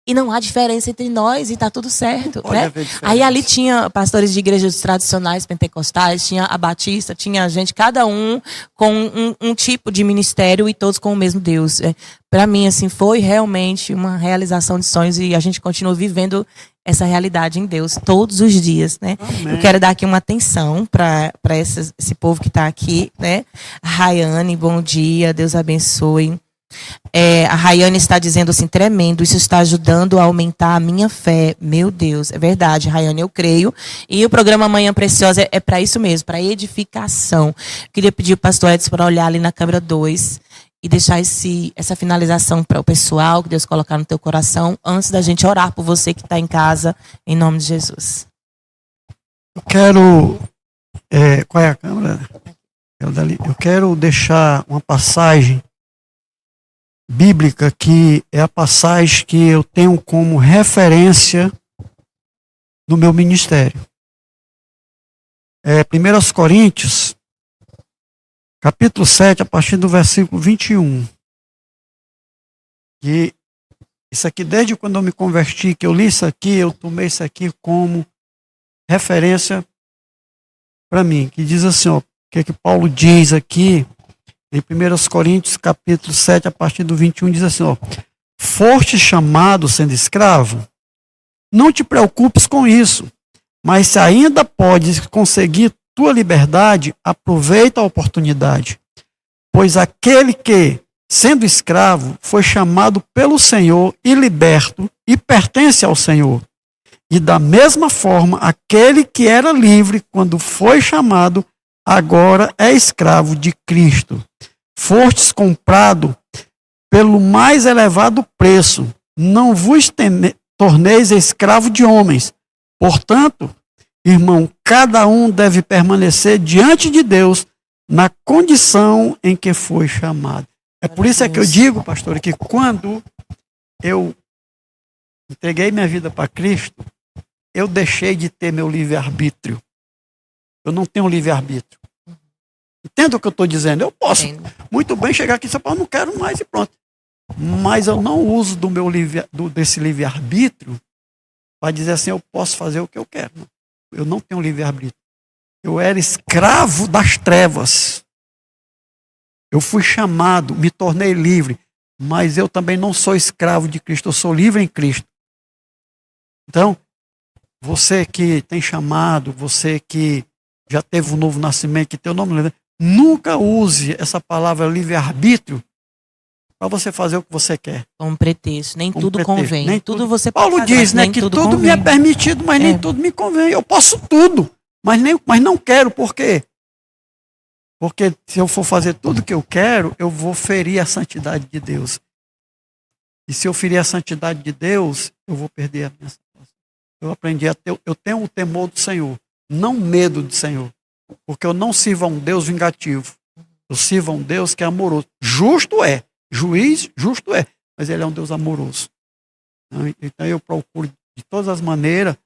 E não há diferença entre nós e está tudo certo. Né? Aí ali tinha pastores de igrejas tradicionais, pentecostais, tinha a batista, tinha gente, cada um com um tipo de ministério e todos com o mesmo Deus. Para mim, assim, foi realmente uma realização de sonhos e a gente continua vivendo essa realidade em Deus todos os dias, né? Amém. Eu quero dar aqui uma atenção para esse povo que está aqui, né? Rayane, bom dia, Deus abençoe. A Rayane está dizendo assim, tremendo, isso está ajudando a aumentar a minha fé. Meu Deus, é verdade, Rayane, eu creio. E o programa Manhã Preciosa é para isso mesmo, para edificação. Queria pedir o pastor Edson para olhar ali na câmera 2 e deixar essa finalização para o pessoal que Deus colocar no teu coração, antes da gente orar por você que está em casa, em nome de Jesus. Eu quero... qual é a câmera? Eu quero deixar uma passagem bíblica que é a passagem que eu tenho como referência no meu ministério. 1 Coríntios, capítulo 7, a partir do versículo 21. E isso aqui, desde quando eu me converti, que eu li isso aqui, eu tomei isso aqui como referência para mim. Que diz assim, ó, o que Paulo diz aqui, em 1 Coríntios, capítulo 7, a partir do 21, diz assim, ó, foste chamado sendo escravo? Não te preocupes com isso, mas se ainda podes conseguir tua liberdade, aproveita a oportunidade. Pois aquele que, sendo escravo, foi chamado pelo Senhor e liberto, e pertence ao Senhor. E da mesma forma, aquele que era livre quando foi chamado, agora é escravo de Cristo. Fostes comprado pelo mais elevado preço. Não vos torneis escravo de homens. Portanto, irmão, cada um deve permanecer diante de Deus na condição em que foi chamado. É por isso que eu digo, pastor, que quando eu entreguei minha vida para Cristo, eu deixei de ter meu livre-arbítrio. Eu não tenho livre-arbítrio. Entenda o que eu estou dizendo? Eu posso muito bem chegar aqui e dizer, não quero mais e pronto. Mas eu não uso desse livre-arbítrio para dizer assim, eu posso fazer o que eu quero. Não. Eu não tenho livre-arbítrio. Eu era escravo das trevas. Eu fui chamado, me tornei livre, mas eu também não sou escravo de Cristo, eu sou livre em Cristo. Então, você que tem chamado, você que já teve um novo nascimento, que tem o nome, nunca use essa palavra livre-arbítrio para você fazer o que você quer. Como pretexto. Nem Como tudo pretexto. convém. Nem tudo tudo. você pode Paulo fazer, diz, mas né, que tudo tudo me convém. é permitido, mas nem tudo me convém. Eu posso tudo, mas não quero. Por quê? Porque se eu for fazer tudo que eu quero, eu vou ferir a santidade de Deus. E se eu ferir a santidade de Deus, eu vou perder a minha salvação. Eu aprendi eu tenho o temor do Senhor, não medo do Senhor. Porque eu não sirvo a um Deus vingativo. Eu sirvo a um Deus que é amoroso. Justo é. Juiz, justo é. Mas ele é um Deus amoroso. Então eu procuro, de todas as maneiras,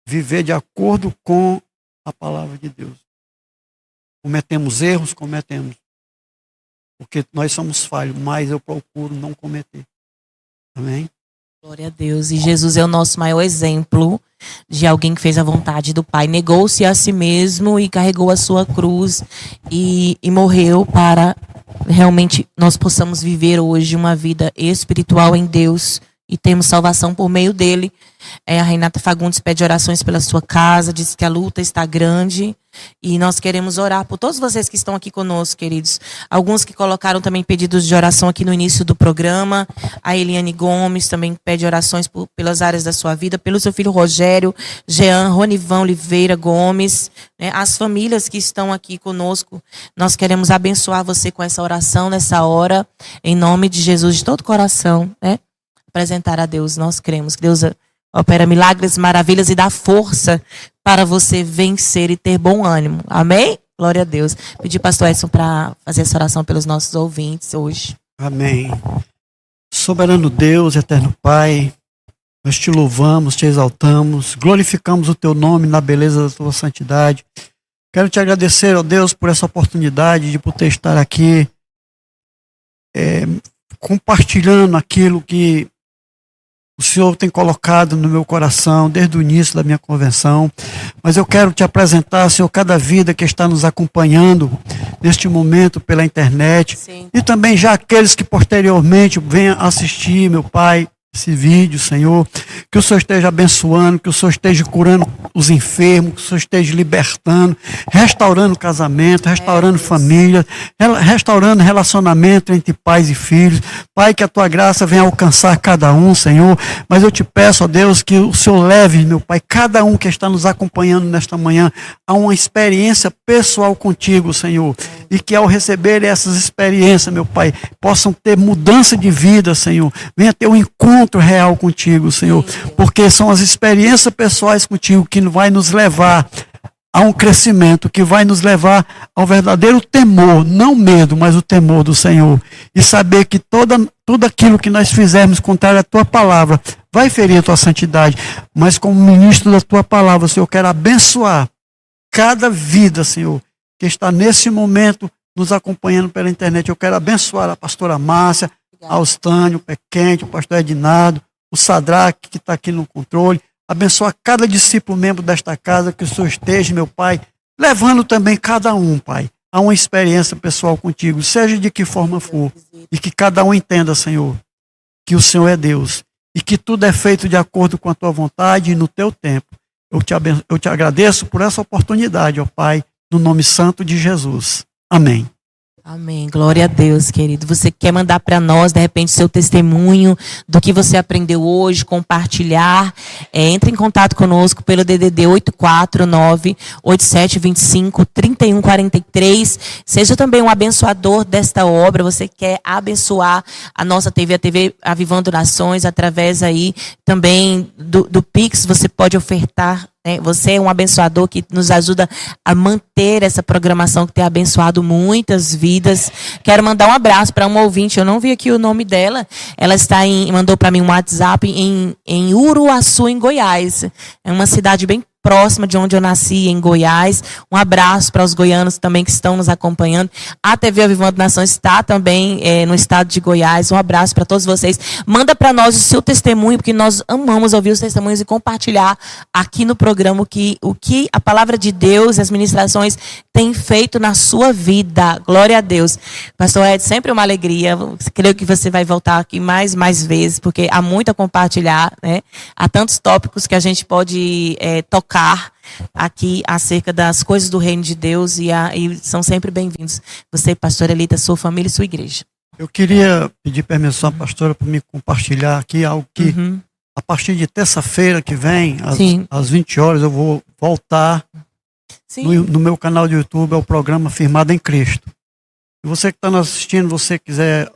viver de acordo com a palavra de Deus. Cometemos erros, cometemos. Porque nós somos falhos, mas eu procuro não cometer. Amém? Glória a Deus. E Jesus é o nosso maior exemplo de alguém que fez a vontade do Pai. Negou-se a si mesmo e carregou a sua cruz e morreu para realmente nós possamos viver hoje uma vida espiritual em Deus e temos salvação por meio dele. A Renata Fagundes pede orações pela sua casa, diz que a luta está grande e nós queremos orar por todos vocês que estão aqui conosco, queridos. Alguns que colocaram também pedidos de oração aqui no início do programa. A Eliane Gomes também pede orações pelas áreas da sua vida, pelo seu filho Rogério, Jean, Ronivão Oliveira Gomes, né? As famílias que estão aqui conosco, nós queremos abençoar você com essa oração nessa hora, em nome de Jesus, de todo o coração, né? Apresentar a Deus, nós cremos que Deus opera milagres, maravilhas e dá força para você vencer e ter bom ânimo. Amém? Glória a Deus. Pedir pastor Edson para fazer essa oração pelos nossos ouvintes hoje. Amém. Soberano Deus, eterno Pai, nós te louvamos, te exaltamos, glorificamos o teu nome na beleza da tua santidade. Quero te agradecer, ó Deus, por essa oportunidade de poder estar aqui compartilhando aquilo que o Senhor tem colocado no meu coração desde o início da minha convenção. Mas eu quero te apresentar, Senhor, cada vida que está nos acompanhando neste momento pela internet. Sim. E também já aqueles que posteriormente venham assistir, meu Pai, esse vídeo, Senhor. Que o Senhor esteja abençoando, que o Senhor esteja curando os enfermos, que o Senhor esteja libertando, restaurando casamento, restaurando família, restaurando relacionamento entre pais e filhos. Pai, que a tua graça venha alcançar cada um, Senhor. Mas eu te peço, ó Deus, que o Senhor leve, meu Pai, cada um que está nos acompanhando nesta manhã a uma experiência pessoal contigo, Senhor. E que ao receber essas experiências, meu Pai, possam ter mudança de vida, Senhor. Venha ter um encontro real contigo, Senhor. Porque são as experiências pessoais contigo que vai nos levar a um crescimento, que vai nos levar ao verdadeiro temor, não medo, mas o temor do Senhor. E saber que tudo aquilo que nós fizermos contrário à tua palavra vai ferir a tua santidade. Mas como ministro da tua palavra, Senhor, eu quero abençoar cada vida, Senhor, que está nesse momento nos acompanhando pela internet. Eu quero abençoar a pastora Márcia, a Austânio, o Pé Quente, o pastor Edinardo, o Sadraque, que está aqui no controle. Abençoa cada discípulo membro desta casa, que o Senhor esteja, meu Pai, levando também cada um, Pai, a uma experiência pessoal contigo, seja de que forma for. E que cada um entenda, Senhor, que o Senhor é Deus e que tudo é feito de acordo com a tua vontade e no teu tempo. Eu te agradeço por essa oportunidade, ó Pai, no nome santo de Jesus. Amém. Amém. Glória a Deus, querido. Você quer mandar para nós, de repente, seu testemunho do que você aprendeu hoje, compartilhar? Entre em contato conosco pelo DDD 849-8725-3143. Seja também um abençoador desta obra. Você quer abençoar a nossa TV, a TV Avivando Nações, através aí também do Pix. Você pode ofertar. Você é um abençoador que nos ajuda a manter essa programação que tem abençoado muitas vidas. Quero mandar um abraço para uma ouvinte, eu não vi aqui o nome dela. Ela mandou para mim um WhatsApp em Uruaçu, em Goiás. É uma cidade bem próxima de onde eu nasci, em Goiás. Um abraço para os goianos também que estão nos acompanhando. A TV Avivando Nações está também no estado de Goiás. Um abraço para todos vocês. Manda para nós o seu testemunho, porque nós amamos ouvir os testemunhos e compartilhar aqui no programa o que a palavra de Deus e as ministrações têm feito na sua vida. Glória a Deus. Pastor Ed, sempre uma alegria. Creio que você vai voltar aqui mais vezes, porque há muito a compartilhar, né? Há tantos tópicos que a gente pode tocar aqui acerca das coisas do reino de Deus e são sempre bem-vindos. Você, pastora Elita, sua família e sua igreja. Eu queria pedir permissão à pastora para me compartilhar aqui algo que, a partir de terça-feira que vem, às 20 horas, eu vou voltar no meu canal do YouTube, é o programa Firmado em Cristo. Se você que está nos assistindo, você quiser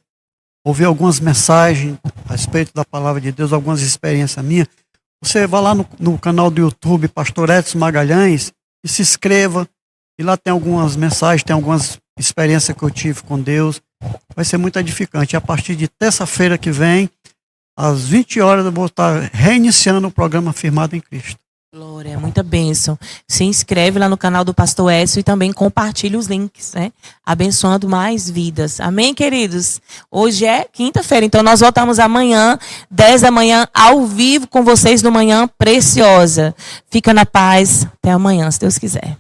ouvir algumas mensagens a respeito da palavra de Deus, algumas experiências minhas, você vai lá no canal do YouTube, Pastor Edson Magalhães, e se inscreva. E lá tem algumas mensagens, tem algumas experiências que eu tive com Deus. Vai ser muito edificante. E a partir de terça-feira que vem, às 20 horas, eu vou estar reiniciando o programa Firmado em Cristo. Glória, muita bênção. Se inscreve lá no canal do Pastor Edson e também compartilha os links, né? Abençoando mais vidas. Amém, queridos? Hoje é quinta-feira, então nós voltamos amanhã, 10 da manhã, ao vivo com vocês no Manhã Preciosa. Fica na paz. Até amanhã, se Deus quiser.